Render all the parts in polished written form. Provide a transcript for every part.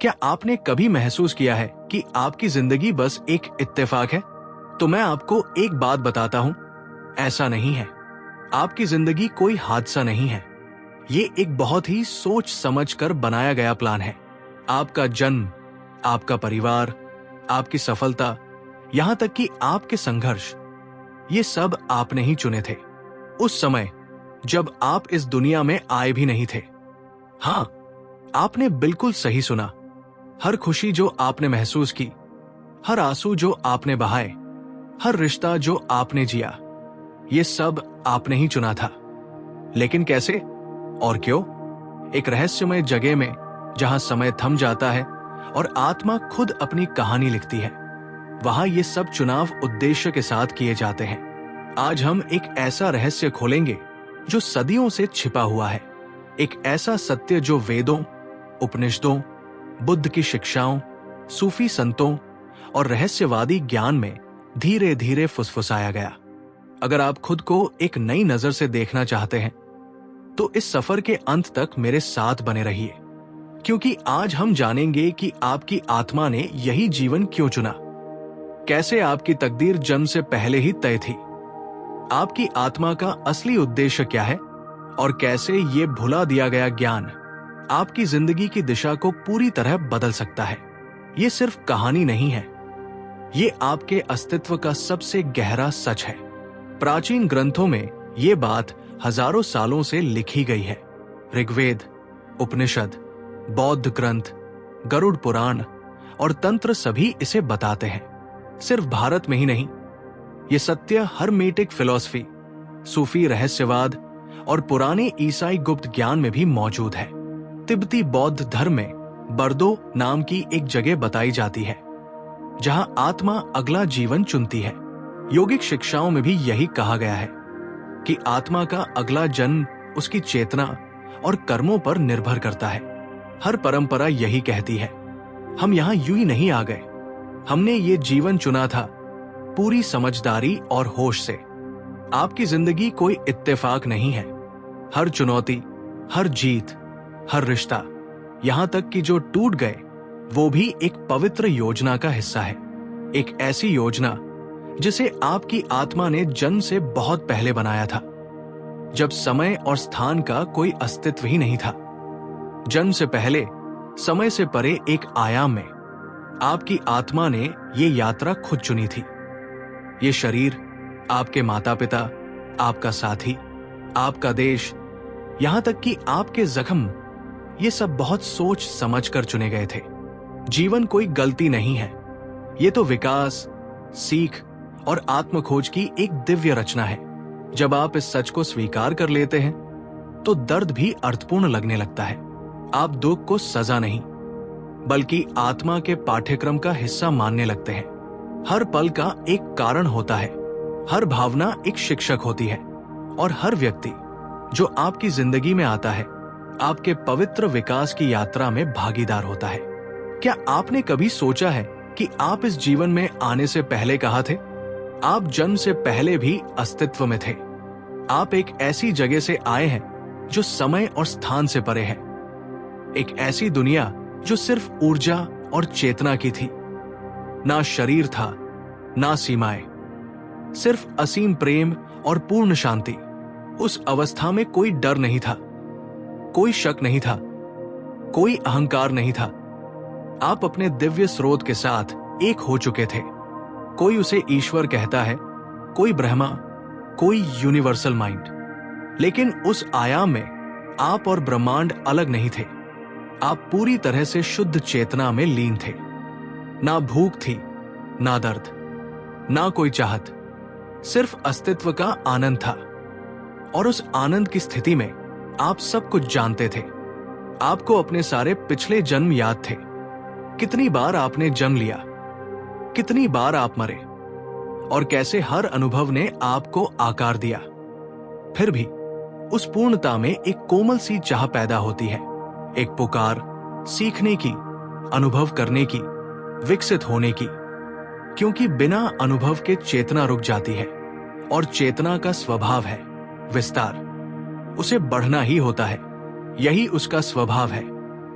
क्या आपने कभी महसूस किया है कि आपकी जिंदगी बस एक इत्तेफाक है? तो मैं आपको एक बात बताता हूं, ऐसा नहीं है। आपकी जिंदगी कोई हादसा नहीं है। ये एक बहुत ही सोच समझ कर बनाया गया प्लान है। आपका जन्म, आपका परिवार, आपकी सफलता, यहां तक कि आपके संघर्ष, ये सब आपने ही चुने थे। उस समय जब आप इस दुनिया में आए भी नहीं थे। हां, आपने बिल्कुल सही सुना। हर खुशी जो आपने महसूस की, हर आंसू जो आपने बहाए, हर रिश्ता जो आपने जिया, ये सब आपने ही चुना था। लेकिन कैसे और क्यों? एक रहस्यमय जगह में जहां समय थम जाता है और आत्मा खुद अपनी कहानी लिखती है, वहां ये सब चुनाव उद्देश्य के साथ किए जाते हैं। आज हम एक ऐसा रहस्य खोलेंगे जो सदियों से छिपा हुआ है। एक ऐसा सत्य जो वेदों, उपनिषदों, बुद्ध की शिक्षाओं, सूफी संतों और रहस्यवादी ज्ञान में धीरे धीरे फुसफुसाया गया। अगर आप खुद को एक नई नजर से देखना चाहते हैं तो इस सफर के अंत तक मेरे साथ बने रहिए, क्योंकि आज हम जानेंगे कि आपकी आत्मा ने यही जीवन क्यों चुना, कैसे आपकी तकदीर जन्म से पहले ही तय थी, आपकी आत्मा का असली उद्देश्य क्या है और कैसे ये भुला दिया गया ज्ञान आपकी जिंदगी की दिशा को पूरी तरह बदल सकता है। ये सिर्फ कहानी नहीं है, ये आपके अस्तित्व का सबसे गहरा सच है। प्राचीन ग्रंथों में ये बात हजारों सालों से लिखी गई है। ऋग्वेद, उपनिषद, बौद्ध ग्रंथ, गरुड़ पुराण और तंत्र सभी इसे बताते हैं। सिर्फ भारत में ही नहीं, ये सत्य हर्मेटिक फिलॉसफी, सूफी रहस्यवाद और पुराने ईसाई गुप्त ज्ञान में भी मौजूद है। तिब्बती बौद्ध धर्म में बर्दो नाम की एक जगह बताई जाती है जहां आत्मा अगला जीवन चुनती है। योगिक शिक्षाओं में भी यही कहा गया है कि आत्मा का अगला जन्म उसकी चेतना और कर्मों पर निर्भर करता है। हर परंपरा यही कहती है। हम यहां यूं ही नहीं आ गए, हमने ये जीवन चुना था पूरी समझदारी और होश से। आपकी जिंदगी कोई इत्तेफाक नहीं है। हर चुनौती, हर जीत, हर रिश्ता, यहां तक कि जो टूट गए, वो भी एक पवित्र योजना का हिस्सा है। एक ऐसी योजना जिसे आपकी आत्मा ने जन्म से बहुत पहले बनाया था, जब समय और स्थान का कोई अस्तित्व ही नहीं था। जन्म से पहले, समय से परे एक आयाम में आपकी आत्मा ने ये यात्रा खुद चुनी थी। ये शरीर, आपके माता पिता, आपका साथी, आपका देश, यहां तक कि आपके जख्म, ये सब बहुत सोच समझ कर चुने गए थे। जीवन कोई गलती नहीं है, ये तो विकास, सीख और आत्मखोज की एक दिव्य रचना है। जब आप इस सच को स्वीकार कर लेते हैं तो दर्द भी अर्थपूर्ण लगने लगता है। आप दुख को सजा नहीं, बल्कि आत्मा के पाठ्यक्रम का हिस्सा मानने लगते हैं। हर पल का एक कारण होता है, हर भावना एक शिक्षक होती है और हर व्यक्ति जो आपकी जिंदगी में आता है आपके पवित्र विकास की यात्रा में भागीदार होता है। क्या आपने कभी सोचा है कि आप इस जीवन में आने से पहले कहाँ थे? आप जन्म से पहले भी अस्तित्व में थे। आप एक ऐसी जगह से आए हैं जो समय और स्थान से परे है। एक ऐसी दुनिया जो सिर्फ ऊर्जा और चेतना की थी। ना शरीर था, ना सीमाएं, सिर्फ असीम प्रेम और पूर्ण शांति। उस अवस्था में कोई डर नहीं था, कोई शक नहीं था, कोई अहंकार नहीं था। आप अपने दिव्य स्रोत के साथ एक हो चुके थे। कोई उसे ईश्वर कहता है, कोई ब्रह्मा, कोई यूनिवर्सल माइंड। लेकिन उस आयाम में आप और ब्रह्मांड अलग नहीं थे। आप पूरी तरह से शुद्ध चेतना में लीन थे। ना भूख थी, ना दर्द, ना कोई चाहत, सिर्फ अस्तित्व का आनंद था। और उस आनंद की स्थिति में आप सब कुछ जानते थे। आपको अपने सारे पिछले जन्म याद थे। कितनी बार आपने जन्म लिया, कितनी बार आप मरे, और कैसे हर अनुभव ने आपको आकार दिया। फिर भी उस पूर्णता में एक कोमल सी चाह पैदा होती है, एक पुकार सीखने की, अनुभव करने की, विकसित होने की। क्योंकि बिना अनुभव के चेतना रुक जाती है, और चेतना का स्वभाव है विस्तार। उसे बढ़ना ही होता है, यही उसका स्वभाव है।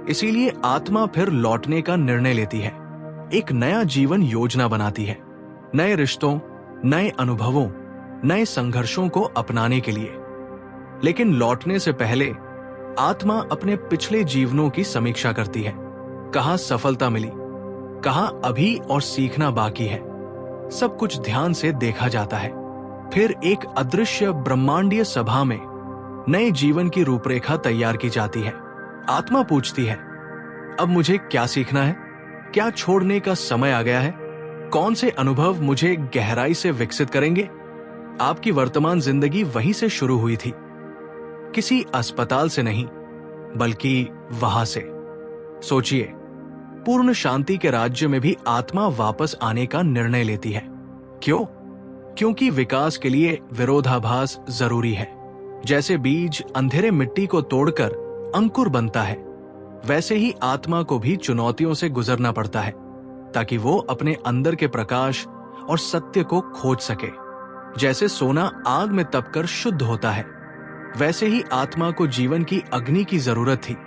इसीलिए आत्मा फिर लौटने का निर्णय लेती है, एक नया जीवन योजना बनाती है, नए रिश्तों, नए अनुभवों, नए संघर्षों को अपनाने के लिए। लेकिन लौटने से पहले आत्मा अपने पिछले जीवनों की समीक्षा करती है। कहाँ सफलता मिली, कहाँ अभी और सीखना बाकी है, सब कुछ ध्यान से देखा जाता है। फिर एक अदृश्य ब्रह्मांडीय सभा में नए जीवन की रूपरेखा तैयार की जाती है। आत्मा पूछती है, अब मुझे क्या सीखना है, क्या छोड़ने का समय आ गया है, कौन से अनुभव मुझे गहराई से विकसित करेंगे। आपकी वर्तमान जिंदगी वहीं से शुरू हुई थी, किसी अस्पताल से नहीं, बल्कि वहां से। सोचिए, पूर्ण शांति के राज्य में भी आत्मा वापस आने का निर्णय लेती है। क्यों? क्योंकि विकास के लिए विरोधाभास जरूरी है। जैसे बीज अंधेरे मिट्टी को तोड़कर अंकुर बनता है, वैसे ही आत्मा को भी चुनौतियों से गुजरना पड़ता है, ताकि वो अपने अंदर के प्रकाश और सत्य को खोज सके। जैसे सोना आग में तपकर शुद्ध होता है, वैसे ही आत्मा को जीवन की अग्नि की जरूरत थी,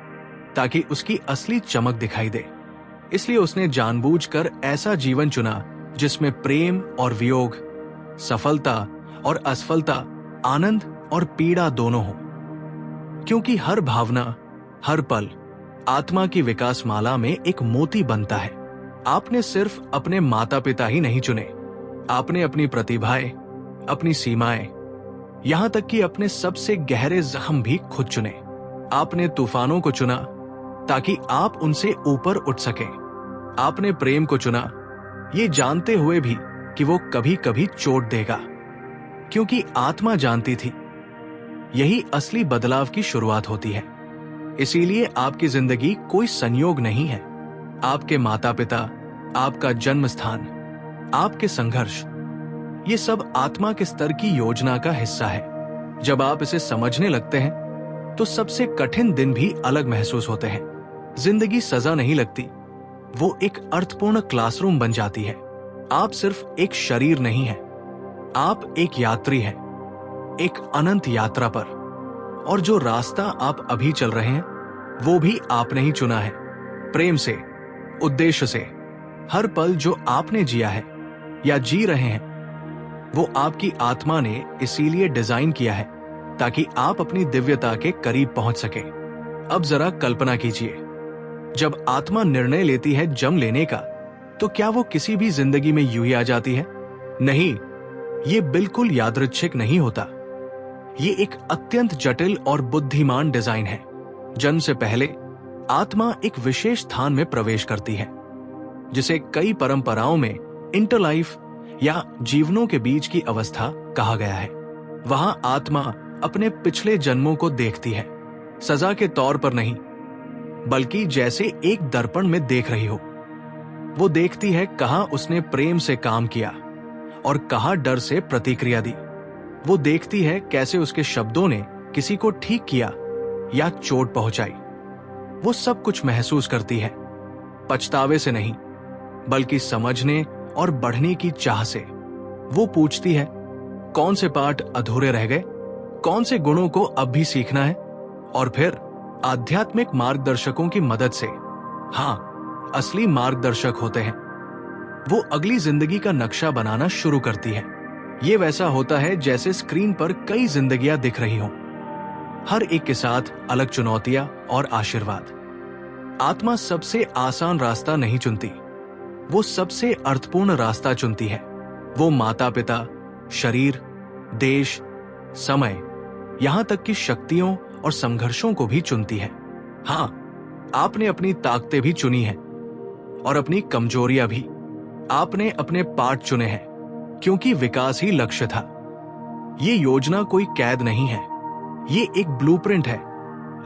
ताकि उसकी असली चमक दिखाई दे। इसलिए उसने जानबूझकर ऐसा जीवन चुना जिसमें प्रेम और वियोग, सफलता और असफलता, आनंद और पीड़ा दोनों हो। क्योंकि हर भावना, हर पल आत्मा की विकास माला में एक मोती बनता है। आपने सिर्फ अपने माता पिता ही नहीं चुने, आपने अपनी प्रतिभाएं, अपनी सीमाएं, यहां तक कि अपने सबसे गहरे जख्म भी खुद चुने। आपने तूफानों को चुना ताकि आप उनसे ऊपर उठ सकें। आपने प्रेम को चुना, ये जानते हुए भी कि वो कभी कभी चोट देगा, क्योंकि आत्मा जानती थी यही असली बदलाव की शुरुआत होती है। इसीलिए आपकी जिंदगी कोई संयोग नहीं है। आपके माता पिता, आपका जन्म स्थान, आपके संघर्ष, ये सब आत्मा के स्तर की योजना का हिस्सा है। जब आप इसे समझने लगते हैं तो सबसे कठिन दिन भी अलग महसूस होते हैं। जिंदगी सजा नहीं लगती, वो एक अर्थपूर्ण क्लासरूम बन जाती है। आप सिर्फ एक शरीर नहीं है, आप एक यात्री हैं, एक अनंत यात्रा पर। और जो रास्ता आप अभी चल रहे हैं, वो भी आपने ही चुना है, प्रेम से, उद्देश्य से। हर पल जो आपने जिया है या जी रहे हैं, वो आपकी आत्मा ने इसीलिए डिजाइन किया है, ताकि आप अपनी दिव्यता के करीब पहुंच सके। अब जरा कल्पना कीजिए, जब आत्मा निर्णय लेती है जन्म लेने का, तो क्या वो किसी भी जिंदगी में यूं ही आ जाती है? नहीं, ये बिल्कुल यादृच्छिक नहीं होता। ये एक अत्यंत जटिल और बुद्धिमान डिजाइन है। जन्म से पहले आत्मा एक विशेष स्थान में प्रवेश करती है, जिसे कई परंपराओं में इंटरलाइफ या जीवनों के बीच की अवस्था कहा गया है। वहां आत्मा अपने पिछले जन्मों को देखती है, सजा के तौर पर नहीं, बल्कि जैसे एक दर्पण में देख रही हो। वो देखती है कहां उसने प्रेम से काम किया और कहां डर से प्रतिक्रिया दी। वो देखती है कैसे उसके शब्दों ने किसी को ठीक किया या चोट पहुंचाई। वो सब कुछ महसूस करती है, पछतावे से नहीं, बल्कि समझने और बढ़ने की चाह से। वो पूछती है, कौन से पाठ अधूरे रह गए, कौन से गुणों को अब भी सीखना है। और फिर आध्यात्मिक मार्गदर्शकों की मदद से, हाँ, असली मार्गदर्शक होते हैं, वो अगली जिंदगी का नक्शा बनाना शुरू करती है। ये वैसा होता है जैसे स्क्रीन पर कई जिंदगियां दिख रही हों, हर एक के साथ अलग चुनौतियां और आशीर्वाद। आत्मा सबसे आसान रास्ता नहीं चुनती, वो सबसे अर्थपूर्ण रास्ता चुनती है। वो माता पिता, शरीर, देश, समय, यहां तक कि शक्तियों और संघर्षों को भी चुनती है। हाँ, आपने अपनी ताकतें भी चुनी हैं और अपनी कमजोरियां भी। आपने अपने पाठ चुने हैं, क्योंकि विकास ही लक्ष्य था। ये योजना कोई कैद नहीं है, ये एक ब्लूप्रिंट है,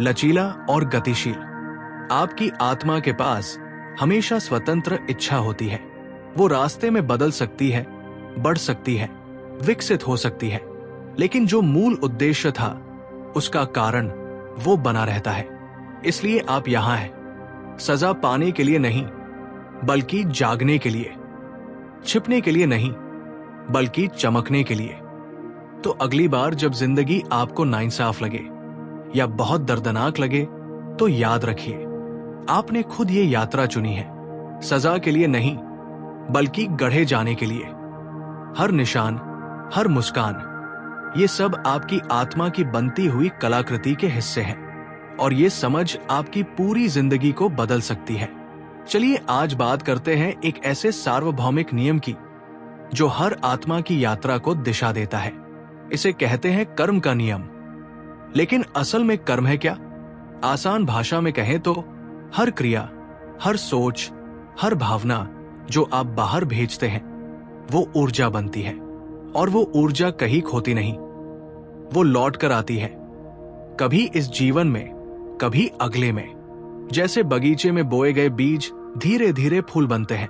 लचीला और गतिशील। आपकी आत्मा के पास हमेशा स्वतंत्र इच्छा होती है। वो रास्ते में बदल सकती है, बढ़ सकती है, विकसित हो सकती है, लेकिन जो मूल उद्देश्य था, उसका कारण वो बना रहता है। इसलिए आप यहां हैं, सजा पाने के लिए नहीं, बल्कि जागने के लिए, छिपने के लिए नहीं, बल्कि चमकने के लिए। तो अगली बार जब जिंदगी आपको नाइंसाफ लगे या बहुत दर्दनाक लगे, तो याद रखिए, आपने खुद ये यात्रा चुनी है, सजा के लिए नहीं बल्कि गढ़े जाने के लिए। हर निशान, हर मुस्कान, ये सब आपकी आत्मा की बनती हुई कलाकृति के हिस्से हैं और ये समझ आपकी पूरी जिंदगी को बदल सकती है। चलिए आज बात करते हैं एक ऐसे सार्वभौमिक नियम की जो हर आत्मा की यात्रा को दिशा देता है। इसे कहते हैं कर्म का नियम। लेकिन असल में कर्म है क्या? आसान भाषा में कहें तो हर क्रिया, हर सोच, हर भावना जो आप बाहर भेजते हैं वो ऊर्जा बनती है और वो ऊर्जा कहीं खोती नहीं, वो लौट कर आती है, कभी इस जीवन में, कभी अगले में। जैसे बगीचे में बोए गए बीज धीरे धीरे फूल बनते हैं,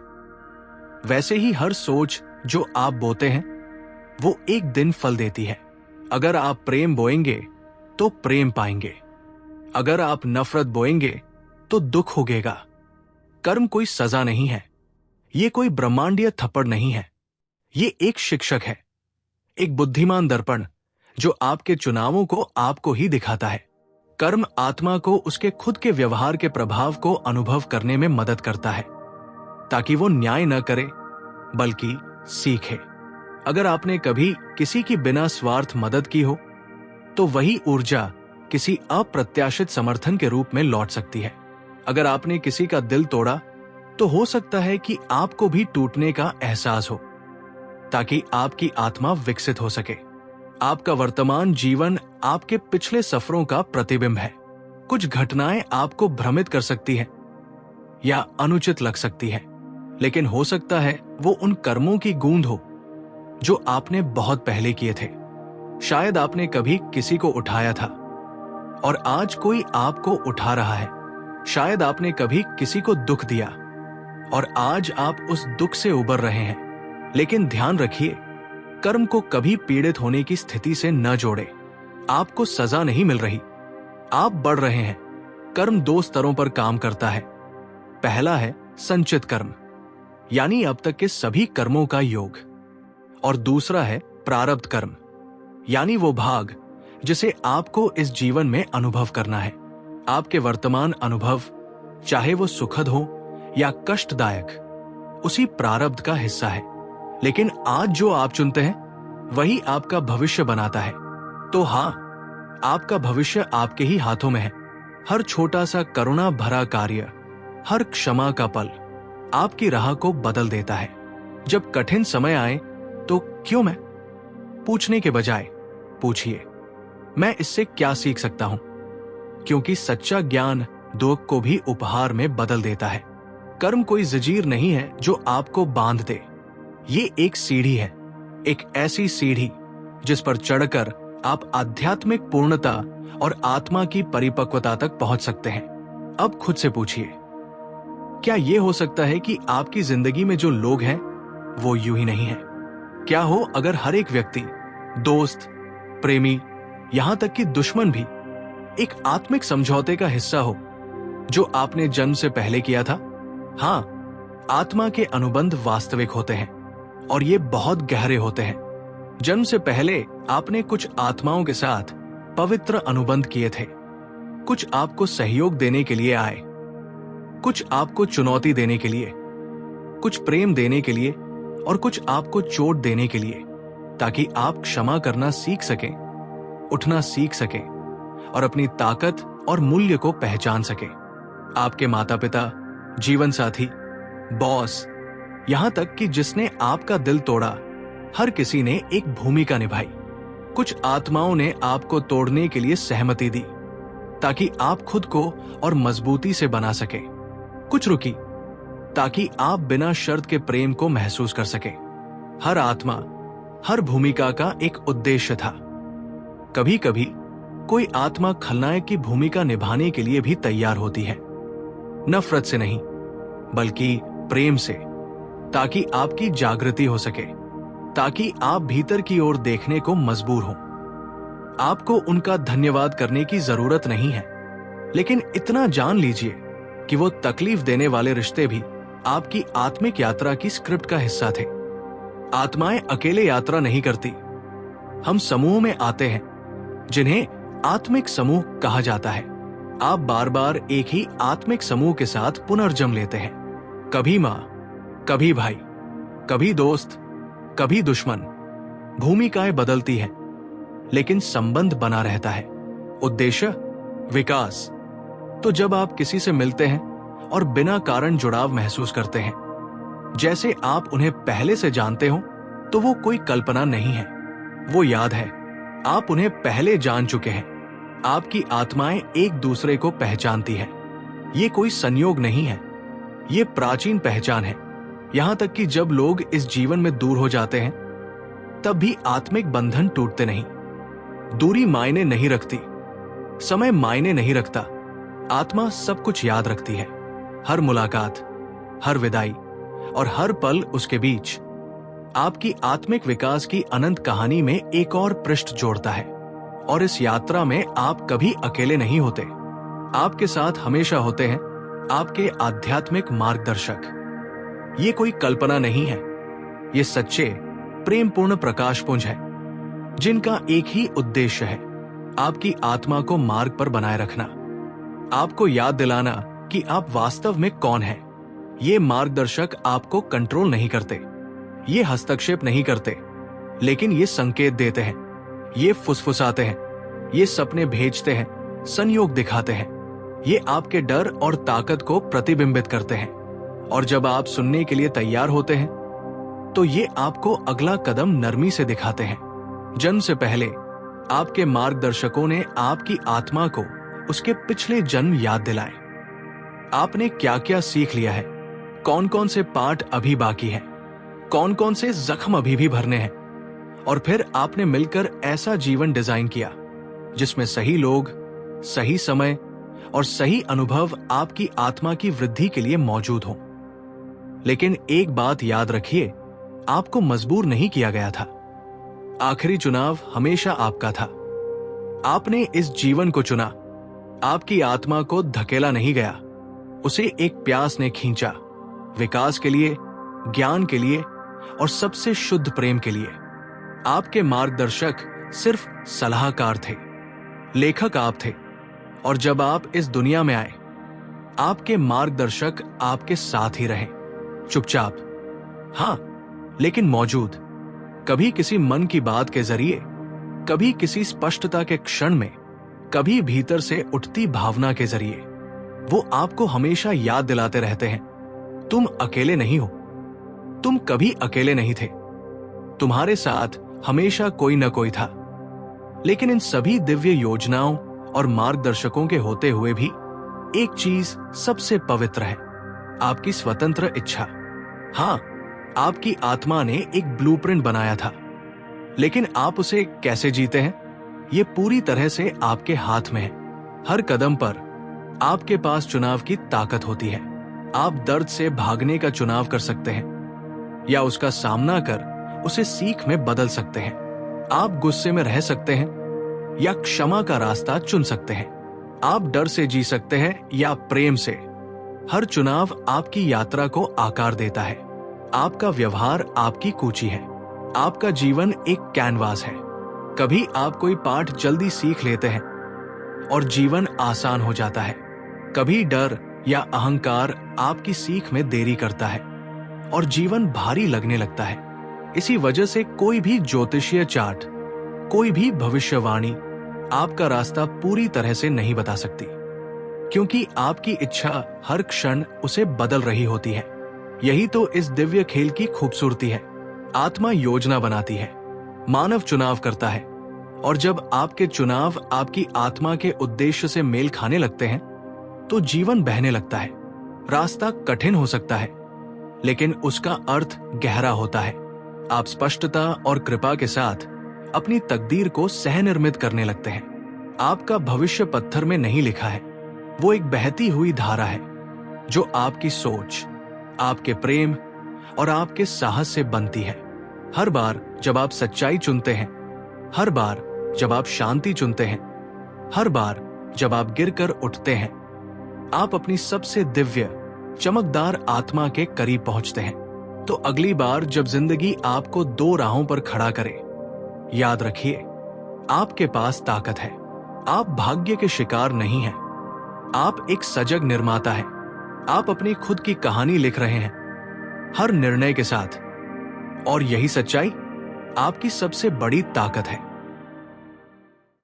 वैसे ही हर सोच जो आप बोते हैं वो एक दिन फल देती है। अगर आप प्रेम बोएंगे तो प्रेम पाएंगे, अगर आप नफरत बोएंगे तो दुख उगेगा। कर्म कोई सजा नहीं है, ये कोई ब्रह्मांडीय थप्पड़ नहीं है, ये एक शिक्षक है, एक बुद्धिमान दर्पण जो आपके चुनावों को आपको ही दिखाता है। कर्म आत्मा को उसके खुद के व्यवहार के प्रभाव को अनुभव करने में मदद करता है ताकि वो न्याय न करे बल्कि सीखे। अगर आपने कभी किसी की बिना स्वार्थ मदद की हो तो वही ऊर्जा किसी अप्रत्याशित समर्थन के रूप में लौट सकती है। अगर आपने किसी का दिल तोड़ा तो हो सकता है कि आपको भी टूटने का एहसास हो ताकि आपकी आत्मा विकसित हो सके। आपका वर्तमान जीवन आपके पिछले सफरों का प्रतिबिंब है। कुछ घटनाएं आपको भ्रमित कर सकती हैं या अनुचित लग सकती है, लेकिन हो सकता है वो उन कर्मों की गूंज हो जो आपने बहुत पहले किए थे। शायद आपने कभी किसी को उठाया था और आज कोई आपको उठा रहा है। शायद आपने कभी किसी को दुख दिया और आज आप उस दुख से उबर रहे हैं। लेकिन ध्यान रखिए, कर्म को कभी पीड़ित होने की स्थिति से न जोड़े। आपको सजा नहीं मिल रही, आप बढ़ रहे हैं। कर्म दो स्तरों पर काम करता है। पहला है संचित कर्म, यानी अब तक के सभी कर्मों का योग, और दूसरा है प्रारब्ध कर्म, यानी वो भाग जिसे आपको इस जीवन में अनुभव करना है। आपके वर्तमान अनुभव, चाहे वो सुखद हो या कष्टदायक, उसी प्रारब्ध का हिस्सा है। लेकिन आज जो आप चुनते हैं वही आपका भविष्य बनाता है। तो हाँ, आपका भविष्य आपके ही हाथों में है। हर छोटा सा करुणा भरा कार्य, हर क्षमा का पल आपकी राह को बदल देता है। जब कठिन समय आए तो क्यों मैं पूछने के बजाय पूछिए, मैं इससे क्या सीख सकता हूं? क्योंकि सच्चा ज्ञान दुख को भी उपहार में बदल देता है। कर्म कोई जंजीर नहीं है जो आपको बांध दे। ये एक सीढ़ी है, एक ऐसी सीढ़ी जिस पर चढ़कर आप आध्यात्मिक पूर्णता और आत्मा की परिपक्वता तक पहुंच सकते हैं। अब खुद से पूछिए, क्या यह हो सकता है कि आपकी जिंदगी में जो लोग हैं वो यूं ही नहीं है? क्या हो अगर हर एक व्यक्ति, दोस्त, प्रेमी, यहां तक कि दुश्मन भी एक आत्मिक समझौते का हिस्सा हो जो आपने जन्म से पहले किया था? हाँ, आत्मा के अनुबंध वास्तविक होते हैं और ये बहुत गहरे होते हैं। जन्म से पहले आपने कुछ आत्माओं के साथ पवित्र अनुबंध किए थे। कुछ आपको सहयोग देने के लिए आए, कुछ आपको चुनौती देने के लिए, कुछ प्रेम देने के लिए और कुछ आपको चोट देने के लिए, ताकि आप क्षमा करना सीख सकें, उठना सीख सकें और अपनी ताकत और मूल्य को पहचान सकें। आपके माता पिता, जीवन साथी, बॉस, यहां तक कि जिसने आपका दिल तोड़ा, हर किसी ने एक भूमिका निभाई। कुछ आत्माओं ने आपको तोड़ने के लिए सहमति दी ताकि आप खुद को और मजबूती से बना सके। कुछ रुकी ताकि आप बिना शर्त के प्रेम को महसूस कर सके। हर आत्मा, हर भूमिका का एक उद्देश्य था। कभी कभी कोई आत्मा खलनायक की भूमिका निभाने के लिए भी तैयार होती है, नफरत से नहीं बल्कि प्रेम से, ताकि आपकी जागृति हो सके, ताकि आप भीतर की ओर देखने को मजबूर हो। आपको उनका धन्यवाद करने की जरूरत नहीं है, लेकिन इतना जान लीजिए कि वो तकलीफ देने वाले रिश्ते भी आपकी आत्मिक यात्रा की स्क्रिप्ट का हिस्सा थे। आत्माएं अकेले यात्रा नहीं करती, हम समूह में आते हैं, जिन्हें आत्मिक समूह कहा जाता है। आप बार बार एक ही आत्मिक समूह के साथ पुनर्जन्म लेते हैं। कभी मां, कभी भाई, कभी दोस्त, कभी दुश्मन। भूमिकाएं बदलती हैं, लेकिन संबंध बना रहता है। उद्देश्य विकास। तो जब आप किसी से मिलते हैं और बिना कारण जुड़ाव महसूस करते हैं, जैसे आप उन्हें पहले से जानते हो, तो वो कोई कल्पना नहीं है, वो याद है। आप उन्हें पहले जान चुके हैं। आपकी आत्माएं एक दूसरे को पहचानती हैं। ये कोई संयोग नहीं है, ये प्राचीन पहचान है। यहां तक कि जब लोग इस जीवन में दूर हो जाते हैं, तब भी आत्मिक बंधन टूटते नहीं। दूरी मायने नहीं रखती, समय मायने नहीं रखता। आत्मा सब कुछ याद रखती है। हर मुलाकात, हर विदाई और हर पल उसके बीच आपकी आत्मिक विकास की अनंत कहानी में एक और पृष्ठ जोड़ता है। और इस यात्रा में आप कभी अकेले नहीं होते। आपके साथ हमेशा होते हैं आपके आध्यात्मिक मार्गदर्शक। ये कोई कल्पना नहीं है, ये सच्चे प्रेमपूर्ण प्रकाशपुंज है, जिनका एक ही उद्देश्य है, आपकी आत्मा को मार्ग पर बनाए रखना, आपको याद दिलाना कि आप वास्तव में कौन हैं। ये मार्गदर्शक आपको कंट्रोल नहीं करते, ये हस्तक्षेप नहीं करते, लेकिन ये संकेत देते हैं, ये फुसफुसाते हैं, ये सपने भेजते हैं, संयोग दिखाते हैं। ये आपके डर और ताकत को प्रतिबिंबित करते हैं। और जब आप सुनने के लिए तैयार होते हैं, तो ये आपको अगला कदम नरमी से दिखाते हैं। जन्म से पहले आपके मार्गदर्शकों ने आपकी आत्मा को उसके पिछले जन्म याद दिलाए। आपने क्या क्या सीख लिया है, कौन कौन से पाठ अभी बाकी हैं, कौन कौन से जख्म अभी भी भरने हैं। और फिर आपने मिलकर ऐसा जीवन डिजाइन किया जिसमें सही लोग, सही समय और सही अनुभव आपकी आत्मा की वृद्धि के लिए मौजूद हों। लेकिन एक बात याद रखिए, आपको मजबूर नहीं किया गया था। आखिरी चुनाव हमेशा आपका था। आपने इस जीवन को चुना, आपकी आत्मा को धकेला नहीं गया, उसे एक प्यास ने खींचा, विकास के लिए, ज्ञान के लिए और सबसे शुद्ध प्रेम के लिए। आपके मार्गदर्शक सिर्फ सलाहकार थे, लेखक आप थे। और जब आप इस दुनिया में आए, आपके मार्गदर्शक आपके साथ ही रहे, चुपचाप, हां, लेकिन मौजूद। कभी किसी मन की बात के जरिए, कभी किसी स्पष्टता के क्षण में, कभी भीतर से उठती भावना के जरिए। वो आपको हमेशा याद दिलाते रहते हैं, तुम अकेले नहीं हो, तुम कभी अकेले नहीं थे, तुम्हारे साथ हमेशा कोई न कोई था। लेकिन इन सभी दिव्य योजनाओं और मार्गदर्शकों के होते हुए भी एक चीज सबसे पवित्र है, आपकी स्वतंत्र इच्छा। हां, आपकी आत्मा ने एक ब्लूप्रिंट बनाया था, लेकिन आप उसे कैसे जीते हैं, ये पूरी तरह से आपके हाथ में है। हर कदम पर आपके पास चुनाव की ताकत होती है। आप दर्द से भागने का चुनाव कर सकते हैं, या उसका सामना कर उसे सीख में बदल सकते हैं। आप गुस्से में रह सकते हैं, या क्षमा का रास्ता चुन सकते हैं। आप डर से जी सकते हैं या प्रेम से। हर चुनाव आपकी यात्रा को आकार देता है। आपका व्यवहार आपकी कूची है। आपका जीवन एक कैनवास है। कभी आप कोई पाठ जल्दी सीख लेते हैं और जीवन आसान हो जाता है। कभी डर या अहंकार आपकी सीख में देरी करता है और जीवन भारी लगने लगता है। इसी वजह से कोई भी ज्योतिषीय चार्ट, कोई भी भविष्यवाणी आपका रास्ता पूरी तरह से नहीं बता सकती, क्योंकि आपकी इच्छा हर क्षण उसे बदल रही होती है। यही तो इस दिव्य खेल की खूबसूरती है। आत्मा योजना बनाती है, मानव चुनाव करता है, और जब आपके चुनाव आपकी आत्मा के उद्देश्य से मेल खाने लगते हैं, तो जीवन बहने लगता है। रास्ता कठिन हो सकता है, लेकिन उसका अर्थ गहरा होता है। आप स्पष्टता और कृपा के साथ अपनी तकदीर को सहनिर्मित करने लगते हैं। आपका भविष्य पत्थर में नहीं लिखा है, वो एक बहती हुई धारा है जो आपकी सोच, आपके प्रेम और आपके साहस से बनती है। हर बार जब आप सच्चाई चुनते हैं, हर बार जब आप शांति चुनते हैं, हर बार जब आप गिरकर उठते हैं, आप अपनी सबसे दिव्य चमकदार आत्मा के करीब पहुंचते हैं। तो अगली बार जब जिंदगी आपको दो राहों पर खड़ा करे, याद रखिए, आपके पास ताकत है। आप भाग्य के शिकार नहीं हैं, आप एक सजग निर्माता हैं। आप अपनी खुद की कहानी लिख रहे हैं, हर निर्णय के साथ। और यही सच्चाई आपकी सबसे बड़ी ताकत है।